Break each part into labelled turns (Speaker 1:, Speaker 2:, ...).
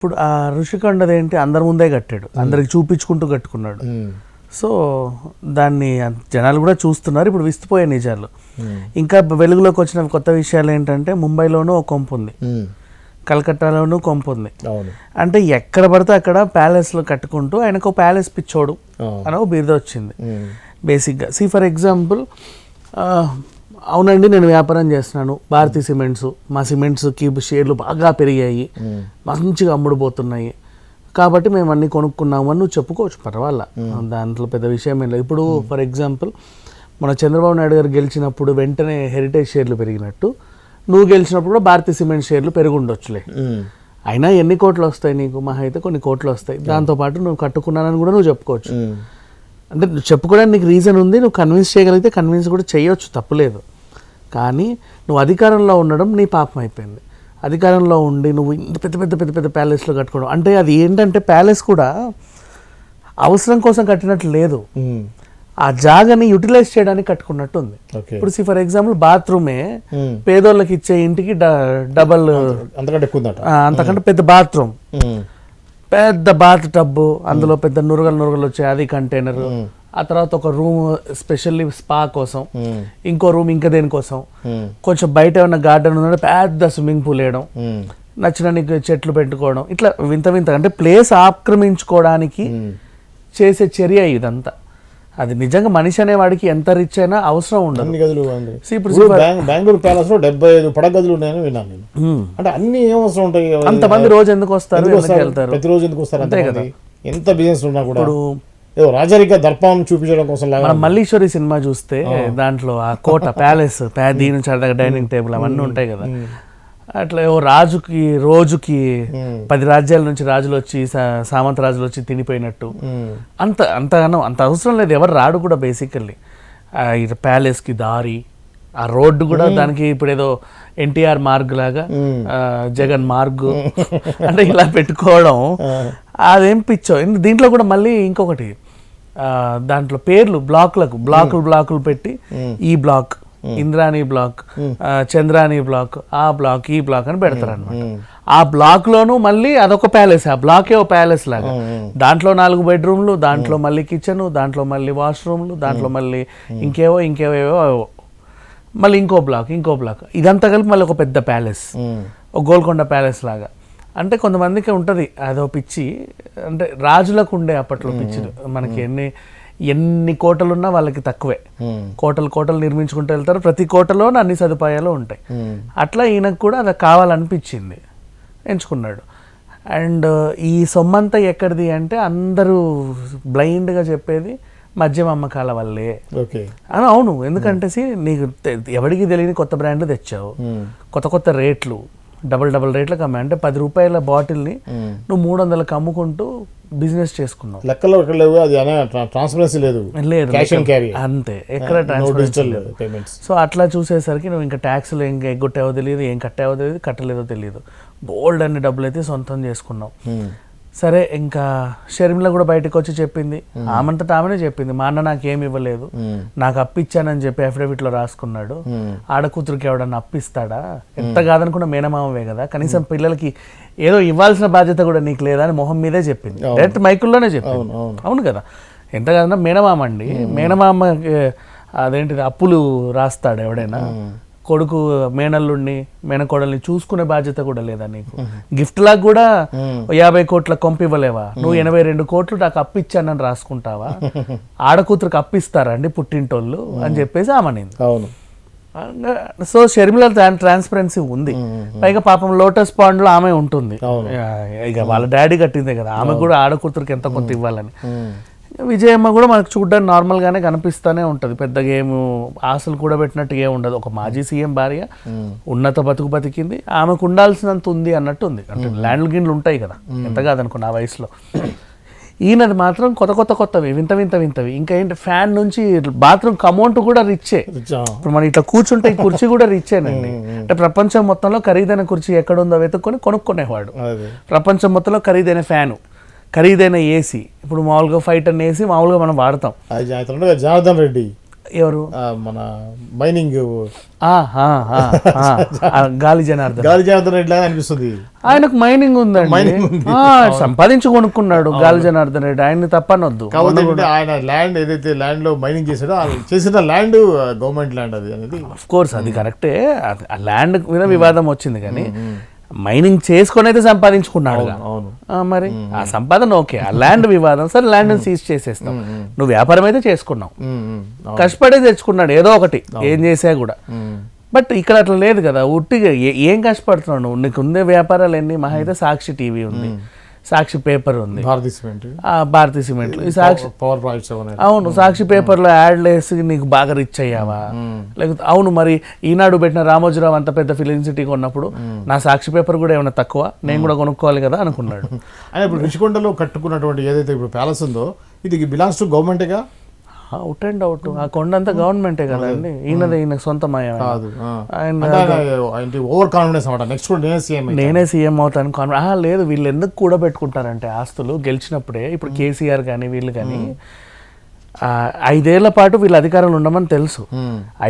Speaker 1: ఇప్పుడు ఆ ఋషికొండది ఏంటి అందరి ముందే కట్టాడు, అందరికి చూపించుకుంటూ కట్టుకున్నాడు. సో దాన్ని జనాలు కూడా చూస్తున్నారు. ఇప్పుడు విస్తుపోయే నిజాలు. ఇంకా వెలుగులోకి వచ్చిన కొత్త విషయాలు ఏంటంటే ముంబైలోనూ ఒక కొంపు ఉంది, కలకత్తాలోనూ కొంపు ఉంది. అంటే ఎక్కడ పడితే అక్కడ ప్యాలెస్లో కట్టుకుంటూ ఆయనకు ఒక ప్యాలెస్ పిచ్చోడు అని ఒక బిరుదు వచ్చింది బేసిక్గా. ఫర్ ఎగ్జాంపుల్, అవునండి నేను వ్యాపారం చేస్తున్నాను, భారతీ సిమెంట్స్, మా సిమెంట్స్కి షేర్లు బాగా పెరిగాయి, మంచిగా అమ్ముడుపోతున్నాయి కాబట్టి మేము అన్నీ కొనుక్కున్నాము అని నువ్వు చెప్పుకోవచ్చు, పర్వాలా, దాంట్లో పెద్ద విషయం ఏం లేదు. ఇప్పుడు ఫర్ ఎగ్జాంపుల్ మన చంద్రబాబు నాయుడు గారు గెలిచినప్పుడు వెంటనే హెరిటేజ్ షేర్లు పెరిగినట్టు నువ్వు గెలిచినప్పుడు కూడా భారతీ సిమెంట్ షేర్లు పెరుగుండొచ్చులే. అయినా ఎన్ని కోట్లు వస్తాయి నీకు? మహా అయితే కొన్ని కోట్లు వస్తాయి. దాంతోపాటు నువ్వు కట్టుకున్నానని కూడా నువ్వు చెప్పుకోవచ్చు. అంటే నువ్వు చెప్పుకోవడానికి నీకు రీజన్ ఉంది, నువ్వు కన్విన్స్ చేయగలిగితే కన్విన్స్ కూడా చేయొచ్చు, తప్పులేదు. కానీ నువ్వు అధికారంలో ఉండడం నీ పాపం అయిపోయింది. అధికారంలో ఉండి నువ్వు ఇంత పెద్ద పెద్ద పెద్ద పెద్ద ప్యాలెస్లో కట్టుకోవడం అంటే అది ఏంటంటే ప్యాలెస్ కూడా అవసరం కోసం కట్టినట్టు లేదు, ఆ జాగాని యూటిలైజ్ చేయడానికి కట్టుకున్నట్టు ఉంది. ఇప్పుడు ఫర్ ఎగ్జాంపుల్ బాత్రూమే పేదోళ్ళకి ఇచ్చే ఇంటికి డబల్ అంతకంటే పెద్ద బాత్రూమ్, పెద్ద బాత్ టబ్బు, అందులో పెద్ద నురగలు వచ్చాయి, అది కంటైనర్. ఆ తర్వాత ఒక రూమ్ స్పెషల్లీ స్పా కోసం, ఇంకో రూమ్ ఇంకా దేనికోసం, కొంచెం బయట ఏమన్నా గార్డెన్ ఉందంటే పెద్ద స్విమ్మింగ్ పూల్ వేయడం, నచ్చిన నీకు చెట్లు పెట్టుకోవడం, ఇట్లా వింత వింత అంటే ప్లేస్ ఆక్రమించుకోవడానికి చేసే చర్య ఇదంతా. అది నిజంగా మనిషి అనేవాడికి ఎంత రిచ్ అయినా అవసరం ఉండదు.
Speaker 2: ఇప్పుడు బెంగళూరు ప్యాలెస్ లో 75 పడగదులు ఉన్నాయని విన్నాను నేను. అంటే అన్ని ఏమవసరం ఉంటాయి?
Speaker 1: అంతమంది రోజు ఎందుకు వస్తారు, వెళ్తారు,
Speaker 2: ప్రతిరోజు ఎందుకు వస్తారు? అంతే కదా, ఎంత బిజినెస్ ఉన్నా కూడా ఏదో రాజరిక దర్పం చూపించడం కోసం.
Speaker 1: మనం మల్లీశ్వరి సినిమా చూస్తే దాంట్లో ఆ కోట ప్యాలెస్, దీని నుంచి డైనింగ్ టేబుల్ అవన్నీ ఉంటాయి కదా, అట్లా రాజుకి రోజుకి 10 రాజ్యాల నుంచి రాజులు వచ్చి సామంత రాజులు వచ్చి తినిపోయినట్టు అంత అవసరం లేదు, ఎవరు రాడు కూడా. బేసికల్లీ ప్యాలెస్కి దారి, ఆ రోడ్డు కూడా దానికి ఇప్పుడు ఏదో ఎన్టీఆర్ మార్గ్ లాగా జగన్ మార్గ్ అంటే ఇలా పెట్టుకోవడం అదేం పిచ్చో. దీంట్లో కూడా మళ్ళీ ఇంకొకటి, దాంట్లో పేర్లు బ్లాకులు పెట్టి ఈ బ్లాక్, ఇంద్రాణి బ్లాక్, చంద్రాణి బ్లాక్, ఆ బ్లాక్, ఈ బ్లాక్ అని పెడతారు అనమాట. ఆ బ్లాక్ లోను మళ్ళీ అదొక ప్యాలెస్, ఆ బ్లాకే ఒక ప్యాలెస్ లాగా. దాంట్లో 4 బెడ్రూమ్లు, దాంట్లో మళ్ళీ కిచెన్, దాంట్లో మళ్ళీ వాష్రూమ్లు, దాంట్లో మళ్ళీ ఇంకేవేవో మళ్ళీ ఇంకో బ్లాక్, ఇదంతా కలిపి మళ్ళీ ఒక పెద్ద ప్యాలెస్, ఒక గోల్కొండ ప్యాలెస్ లాగా. అంటే కొంతమందికి ఉంటుంది అదో పిచ్చి, అంటే రాజులకు ఉండే అప్పట్లో పిచ్చి. మనకి ఎన్ని కోటలున్నా వాళ్ళకి తక్కువే, కోటలు నిర్మించుకుంటూ వెళ్తారు, ప్రతి కోటలో అన్ని సదుపాయాలు ఉంటాయి. అట్లా ఈయనకు కూడా అది కావాలనిపించింది, ఎంచుకున్నాడు. అండ్ ఈ సొమ్మంతా ఎక్కడిది అంటే అందరూ బ్లైండ్గా చెప్పేది మద్యం అమ్మకాల వల్లే అని. అవును, ఎందుకంటే నీకు ఎవరికి తెలియని కొత్త బ్రాండ్లు తెచ్చావు, కొత్త రేట్లు, డబల్ రేట్లకు అమ్మాయి. అంటే 10 రూపాయల బాటిల్ని నువ్వు 300కి అమ్ముకుంటూ బిజినెస్ చేసుకున్నావు.
Speaker 2: లెక్కలో ట్రాన్స్పరెన్సీ లేదు,
Speaker 1: అంతే, ఎక్కడ ట్రాన్స్పరెన్సీ లేదు. సో అట్లా చూసేసరికి నువ్వు ఇంకా ట్యాక్స్లు ఏం ఎగ్గొట్టావో తెలియదు, ఏం కట్టావో తెలియదు, కట్టలేదో తెలియదు, బోల్డ్ అన్ని డబ్బులు అయితే సొంతం చేసుకున్నావు. సరే, ఇంకా షర్మిల కూడా బయటకు వచ్చి చెప్పింది, ఆమంతటా ఆమెనే చెప్పింది, మా అన్న నాకేమి ఇవ్వలేదు, నాకు అప్పిచ్చానని చెప్పి అఫిడవిట్ లో రాసుకున్నాడు. ఆడకూతురికి ఎవడన్నా అప్పిస్తాడా? ఎంత కాదనుకున్న మేనమామవే కదా, కనీసం పిల్లలకి ఏదో ఇవ్వాల్సిన బాధ్యత కూడా నీకు లేదా అని మొహం మీదే చెప్పింది, డైరెక్ట్ మైకుల్లోనే చెప్పింది. అవును కదా, ఎంత కాదన్నా మేనమామ అండి, మేనమామ అదేంటిది అప్పులు రాస్తాడు ఎవడైనా? కొడుకు మేనల్లుడిని మేనకోడల్ని చూసుకునే బాధ్యత కూడా లేదా నీకు? గిఫ్ట్ లాగా కూడా 50 కోట్ల కొంపివ్వలేవా? నువ్వు 82 కోట్లు నాకు అప్పిచ్చానని రాసుకుంటావా? ఆడకూతురికి అప్పిస్తారా అండి పుట్టింటోళ్ళు అని చెప్పేసి ఆమెనింది. సో షర్మిల ట్రాన్స్పరెన్సీ ఉంది. పైగా పాపం లోటస్ పాండ్ లో ఆమె ఉంటుంది, ఇక వాళ్ళ డాడీ కట్టిందే కదా, ఆమె కూడా ఆడకూతురికి ఎంత కొంత ఇవ్వాలని. విజయమ్మ కూడా మనకు చూడడానికి నార్మల్గానే కనిపిస్తూనే ఉంటుంది, పెద్దగా ఏమి ఆశలు కూడా పెట్టినట్టు ఏమి ఉండదు. ఒక మాజీ సీఎం భార్య, ఉన్నత బతికింది, ఆమెకు ఉండాల్సినంత ఉంది అన్నట్టు ఉంది. అంటే ల్యాండ్లు గిన్లు ఉంటాయి కదా, ఎంత కాదనుకున్న ఆ వయసులో. ఈయనది మాత్రం కొత్తవి వింతవి. ఇంకా ఏంటి, ఫ్యాన్ నుంచి బాత్రూమ్ కమౌంట్ కూడా రిచ్చే. ఇప్పుడు మనం ఇట్లా కూర్చుంటే ఈ కుర్చీ కూడా రిచ్చేనండి. అంటే ప్రపంచం మొత్తంలో ఖరీదైన కుర్చీ ఎక్కడుందో వెతుక్కొని కొనుక్కునేవాడు. ప్రపంచం మొత్తంలో ఖరీదైన ఫ్యాను, ఖరీదైన ఏసీ, ఇప్పుడు మామూలుగా 5 టన్ ఏసీ మామూలుగా మనం వాడతాం.
Speaker 2: జనార్దన్ రెడ్డి
Speaker 1: ఎవరు
Speaker 2: మన మైనింగ్
Speaker 1: గాలి జనార్దన్
Speaker 2: రెడ్డి లాగా అనిపిస్తుంది.
Speaker 1: ఆయనకు మైనింగ్ ఉందండి, సంపాదించి కొనుక్కున్నాడు గాలి జనార్దన్ రెడ్డి, ఆయన్ని తప్పనొద్దు.
Speaker 2: కాకపోతే ఆయన ల్యాండ్ ఏదైతే ల్యాండ్ లో మైనింగ్ చేసాడో చేసిన ల్యాండ్ గవర్నమెంట్ ల్యాండ్ అది అనేది
Speaker 1: ఆఫ్ కోర్స్ అది కరెక్టే, ఆ ల్యాండ్ మీద వివాదం వచ్చింది కానీ మైనింగ్ చేసుకొని అయితే సంపాదించుకున్నాడు. మరి ఆ సంపాదన ఓకే, ఆ ల్యాండ్ వివాదం, సరే ల్యాండ్ సీజ్ చేసేస్తాం. నువ్వు వ్యాపారం అయితే చేసుకున్నావు, కష్టపడే తెచ్చుకున్నాడు ఏదో ఒకటి, ఏం చేసా కూడా. బట్ ఇక్కడ అట్లా లేదు కదా, ఉట్టిగా ఏం కష్టపడుతున్నావు నువ్వు? నీకు ఉండే వ్యాపారాలు ఎన్ని? మహా అయితే సాక్షి టీవీ ఉంది, సాక్షి పేపర్ ఉంది, భారతీ సిమెంట్, ఈ సాక్షి
Speaker 2: పవర్ ప్రాజెక్ట్స్.
Speaker 1: అవును, సాక్షి పేపర్లో యాడ్లు వేసి నీకు బాగా రిచ్ అయ్యావా? లేకపోతే అవును మరి ఈనాడు పెట్టిన రామోజీరావు అంత పెద్ద ఫిలిం సిటీ కొన్నప్పుడు నా సాక్షి పేపర్ కూడా ఏమైనా తక్కువ, నేను కూడా కొనుక్కోవాలి కదా అనుకున్నాడు.
Speaker 2: ఆయన ఇప్పుడు రుషికొండలో కట్టుకున్నటువంటి ఏదైతే ఇప్పుడు ప్యాలెస్ ఉందో ఇది బిలాంగ్స్ టు గవర్నమెంటేగా?
Speaker 1: అవుట్ అండ్ అవుట్, ఆ కొండ అంతా గవర్నమెంటే కదండి, ఈయన సొంతమయ్యా.
Speaker 2: ఓవర్ కాన్ఫిడెన్స్ అన్నమాట, నెక్స్ట్
Speaker 1: నేనే సీఎం అవుతాను కాన్ఫిడెన్స్ లేదు. వీళ్ళు ఎందుకు కూడా పెట్టుకుంటారంటే ఆస్తులు గెలిచినప్పుడే. ఇప్పుడు కేసీఆర్ కానీ వీళ్ళు కానీ 5 ఏళ్ల పాటు వీళ్ళు అధికారంలో ఉండమని తెలుసు.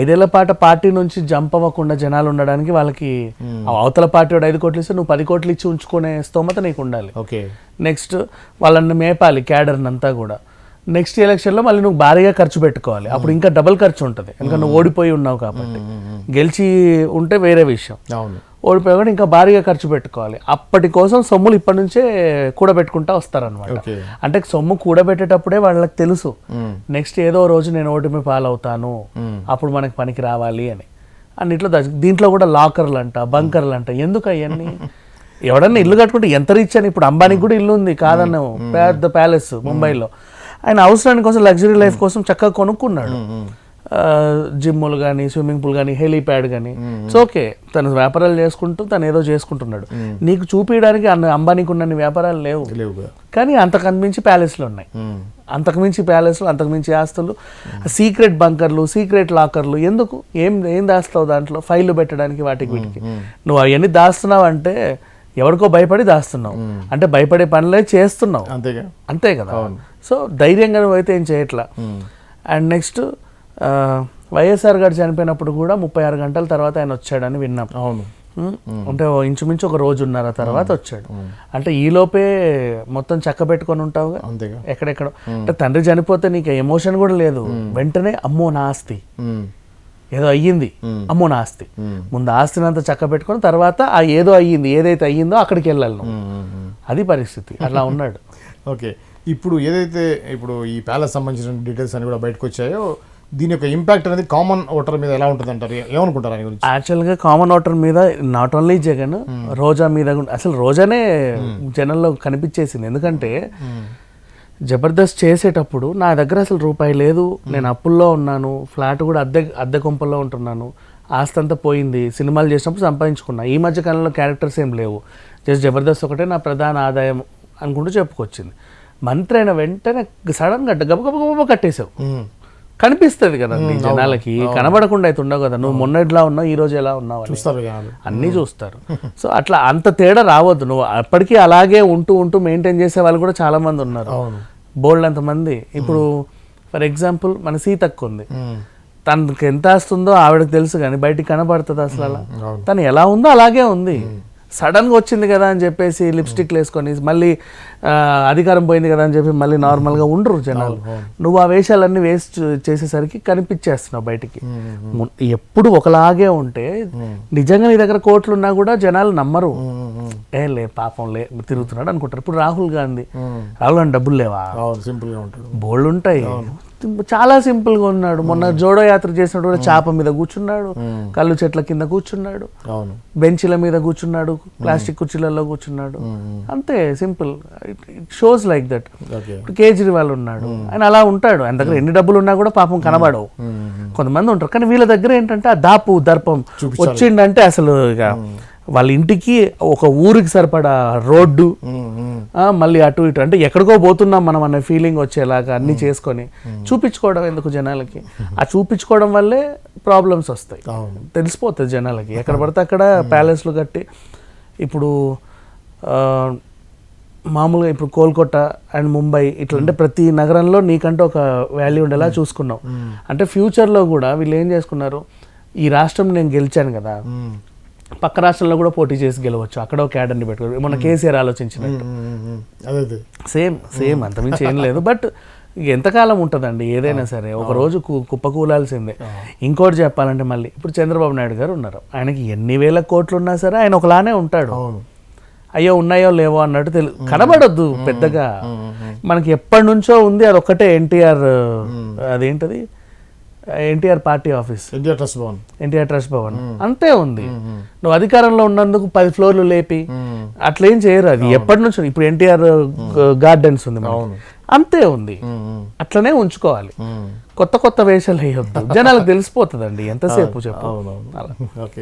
Speaker 1: 5 ఏళ్ల పాటు పార్టీ నుంచి జంప్ అవ్వకుండా జనాలు ఉండడానికి వాళ్ళకి అవతల పార్టీ 5 కోట్లు ఇస్తే నువ్వు 10 కోట్లు ఇచ్చి ఉంచుకునే స్తోమత నీకు ఉండాలి. నెక్స్ట్ వాళ్ళని మేపాలి, క్యాడర్ని అంతా కూడా. నెక్స్ట్ ఎలక్షన్లో మళ్ళీ నువ్వు భారీగా ఖర్చు పెట్టుకోవాలి, అప్పుడు ఇంకా డబుల్ ఖర్చు ఉంటుంది, ఎందుకంటే నువ్వు ఓడిపోయి ఉన్నావు కాబట్టి. గెలిచి ఉంటే వేరే విషయం, ఓడిపోయి కూడా ఇంకా భారీగా ఖర్చు పెట్టుకోవాలి. అప్పటి కోసం సొమ్ములు ఇప్పటి నుంచే కూడబెట్టుకుంటా వస్తారనమాట. అంటే సొమ్ము కూడబెట్టేటప్పుడే వాళ్ళకి తెలుసు నెక్స్ట్ ఏదో రోజు నేను ఓటమి పాలవుతాను, అప్పుడు మనకి పనికి రావాలి అని. అన్నిట్లో దీంట్లో కూడా లాకర్లు అంట, బంకర్లు అంట, ఎందుకు అవన్నీ? ఎవడన్నా ఇల్లు కట్టుకుంటే ఎంత రిచ్ అని. ఇప్పుడు అంబానీకి కూడా ఇల్లు ఉంది కాదన్నావు, పెద్ద ప్యాలెస్ ముంబైలో. ఆయన అవసరానికి కోసం లగ్జరీ లైఫ్ కోసం చక్కగా కొనుక్కున్నాడు, జిమ్ములు కానీ, స్విమ్మింగ్ పూల్ కానీ, హెలీప్యాడ్ కానీ. ఇట్స్ ఓకే, తన వ్యాపారాలు చేసుకుంటూ తను ఏదో చేసుకుంటున్నాడు. నీకు చూపించడానికి అంబానీకి ఉన్న వ్యాపారాలు లేవు, కానీ అంతకుమించి ప్యాలెస్లు ఉన్నాయి, అంతకుమించి ప్యాలెస్లు, అంతకుమించి ఆస్తులు, సీక్రెట్ బంకర్లు, సీక్రెట్ లాకర్లు. ఎందుకు? ఏం దాస్తావు దాంట్లో? ఫైళ్ళు పెట్టడానికి, వాటికి వీటికి. నువ్వు అవన్నీ దాస్తున్నావు అంటే ఎవరికో భయపడి దాస్తున్నావు, అంటే భయపడే పనులే చేస్తున్నావు, అంతే కదా. సో ధైర్యంగా నువ్వు అయితే ఏం చేయట్లా. అండ్ నెక్స్ట్ వైఎస్ఆర్ గారు చనిపోయినప్పుడు కూడా 36 గంటల తర్వాత ఆయన వచ్చాడని విన్నాం. అంటే ఇంచుమించు ఒక రోజున్నర తర్వాత వచ్చాడు. అంటే ఈలోపే మొత్తం చక్క పెట్టుకొని ఉంటావు ఎక్కడెక్కడ. అంటే తండ్రి చనిపోతే నీకు ఎమోషన్ కూడా లేదు, వెంటనే అమ్మో నా ఆస్తి ఏదో అయ్యింది, అమ్మో నా ఆస్తి. ముందు ఆస్తిని అంతా చక్క పెట్టుకొని తర్వాత ఆ ఏదో అయ్యింది, ఏదైతే అయ్యిందో అక్కడికి వెళ్ళాలి నువ్వు. అది పరిస్థితి, అట్లా ఉన్నాడు.
Speaker 2: ఓకే, ఇప్పుడు ఏదైతే ఇప్పుడు ఈ ప్యాలెస్ సంబంధించిన డీటెయిల్స్ అని కూడా బయటకు వచ్చాయో, దీని యొక్క ఇంపాక్ట్ అనేది కామన్ ఓటర్ మీద ఎలా ఉంటుంది అంటారు? ఏమనుకుంటారు ఆయన గురించి?
Speaker 1: యాక్చువల్గా కామన్ ఓటర్ మీద నాట్ ఓన్లీ జగన్, రోజా మీద, అసలు రోజానే జనంలో కనిపించేసింది. ఎందుకంటే జబర్దస్త్ చేసేటప్పుడు నా దగ్గర అసలు రూపాయి లేదు, నేను అప్పుల్లో ఉన్నాను, ఫ్లాట్ కూడా అద్దె కొంపల్లో ఉంటున్నాను, ఆస్తి అంతా పోయింది, సినిమాలు చేసినప్పుడు సంపాదించుకున్నా, ఈ మధ్య కాలంలో క్యారెక్టర్స్ ఏం లేవు, జస్ట్ జబర్దస్త్ ఒకటే నా ప్రధాన ఆదాయం అనుకుంటూ చెప్పుకొచ్చింది. మంత్రి అయిన వెంటనే సడన్గా గబగబ కట్టేసావు. కనిపిస్తుంది కదా నీ జనాలకి, కనబడకుండా అయితే ఉండవు కదా. నువ్వు మొన్న ఎట్లా ఉన్నావు, ఈ రోజు ఎలా ఉన్నావు అన్నీ చూస్తారు. సో అట్లా అంత తేడా రావద్దు. నువ్వు అప్పటికీ అలాగే ఉంటూ మెయింటైన్ చేసే వాళ్ళు కూడా చాలా మంది ఉన్నారు, బోల్డ్ అంతమంది. ఇప్పుడు ఫర్ ఎగ్జాంపుల్ మన సీతక్క ఉంది, తనకి ఎంత వస్తుందో ఆవిడకి తెలుసు, కానీ బయటికి కనబడుతుంది అసలు? అలా తను ఎలా ఉందో అలాగే ఉంది. సడన్గా వచ్చింది కదా అని చెప్పేసి లిప్స్టిక్లు వేసుకొని మళ్ళీ అధికారం పోయింది కదా అని చెప్పి మళ్ళీ నార్మల్గా ఉండరు జనాలు. నువ్వు ఆ వేషాలన్నీ వేస్ట్ చేసేసరికి కనిపించేస్తున్నావు బయటికి. ఎప్పుడు ఒకలాగే ఉంటే నిజంగా నీ దగ్గర కోట్లు ఉన్నా కూడా జనాలు నమ్మరు. లే పాపం లే తిరుగుతున్నాడు అనుకుంటారు. ఇప్పుడు రాహుల్ గాంధీ డబ్బులు లేవా? బోల్డ్ ఉంటాయి, చాలా సింపుల్ గా ఉన్నాడు. మొన్న జోడో యాత్ర చేసినప్పుడు కూడా చాప మీద కూర్చున్నాడు, కళ్ళు చెట్ల కింద కూర్చున్నాడు, బెంచ్ల మీద కూర్చున్నాడు, ప్లాస్టిక్ కుర్చీలలో కూర్చున్నాడు, అంతే simple. It shows like that. ఇప్పుడు కేజ్రీవాల్ ఉన్నాడు, ఆయన అలా ఉంటాడు. ఆయన దగ్గర ఎన్ని డబ్బులు ఉన్నా కూడా పాపం కనబడవు. కొంతమంది ఉంటారు, కానీ వీళ్ళ దగ్గర ఏంటంటే ఆ దాపు దర్పం వచ్చిండంటే అసలు ఇక వాళ్ళ ఇంటికి ఒక ఊరికి సరిపడా రోడ్డు, మళ్ళీ అటు ఇటు, అంటే ఎక్కడికో పోతున్నాం మనం అనే ఫీలింగ్ వచ్చేలాగా అన్ని చేసుకొని చూపించుకోవడం ఎందుకు జనాలకి? ఆ చూపించుకోవడం వల్లే ప్రాబ్లమ్స్ వస్తాయి, తెలిసిపోతుంది జనాలకి. ఎక్కడ పడితే అక్కడ ప్యాలెస్లు కట్టి ఇప్పుడు మామూలుగా ఇప్పుడు కోల్కతా అండ్ ముంబై ఇట్లా అంటే ప్రతి నగరంలో నీకంటే ఒక వాల్యూ ఉండేలా చూసుకున్నాం. అంటే ఫ్యూచర్లో కూడా వీళ్ళు ఏం చేసుకున్నారు, ఈ రాష్ట్రం నేను గెలిచాను కదా, పక్క రాష్ట్రంలో కూడా పోటీ చేసి గెలవచ్చు, అక్కడ ఒక క్యాడర్ని పెట్టుకోవచ్చు. మన కేసీఆర్ ఆలోచించినట్టు సేమ్ అంతమించి ఏం లేదు. బట్ ఎంతకాలం ఉంటుందండి ఏదైనా సరే, ఒక రోజు కుప్పకూలాల్సిందే. ఇంకోటి చెప్పాలంటే మళ్ళీ ఇప్పుడు చంద్రబాబు నాయుడు గారు ఉన్నారు, ఆయనకి ఎన్ని వేల కోట్లు ఉన్నా సరే ఆయన ఒకలానే ఉంటాడు. అయ్యో ఉన్నాయో లేవో అన్నట్టు కనబడొద్దు పెద్దగా. మనకి ఎప్పటి నుంచో ఉంది అది ఒక్కటే, ఎన్టీఆర్ అదేంటది NTR party office, NTR trust Bhavan అంతే ఉంది. నువ్వు అధికారంలో ఉన్నందుకు 10 ఫ్లోర్లు లేపి అట్లేం చేయరు. అది ఎప్పటి నుంచో, ఇప్పుడు ఎన్టీఆర్ గార్డెన్స్ ఉంది అంతే ఉంది, అట్లనే ఉంచుకోవాలి. కొత్త కొత్త వేషాలు వేయొద్దు, జనాలకు తెలిసిపోతుందండి ఎంతసేపు చెప్పు.